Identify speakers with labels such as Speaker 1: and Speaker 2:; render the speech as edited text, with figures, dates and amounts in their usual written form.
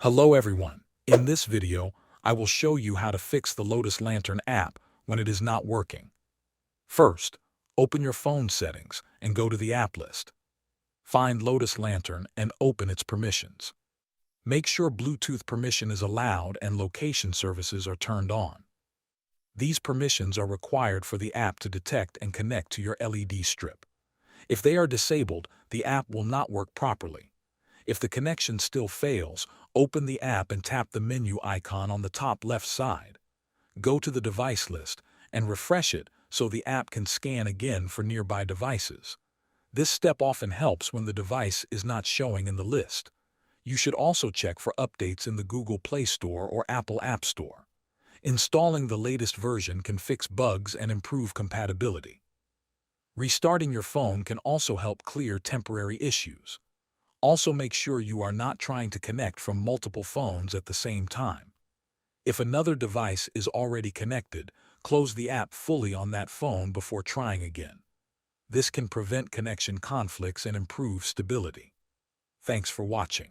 Speaker 1: Hello everyone. In this video, I will show you how to fix the Lotus Lantern app when it is not working. First, open your phone settings and go to the app list. Find Lotus Lantern and open its permissions. Make sure Bluetooth permission is allowed and location services are turned on. These permissions are required for the app to detect and connect to your LED strip. If they are disabled, the app will not work properly. If the connection still fails, open the app and tap the menu icon on the top left side. Go to the device list and refresh it so the app can scan again for nearby devices. This step often helps when the device is not showing in the list. You should also check for updates in the Google Play Store or Apple App Store. Installing the latest version can fix bugs and improve compatibility. Restarting your phone can also help clear temporary issues. Also, make sure you are not trying to connect from multiple phones at the same time. If another device is already connected, close the app fully on that phone before trying again. This can prevent connection conflicts and improve stability. Thanks for watching.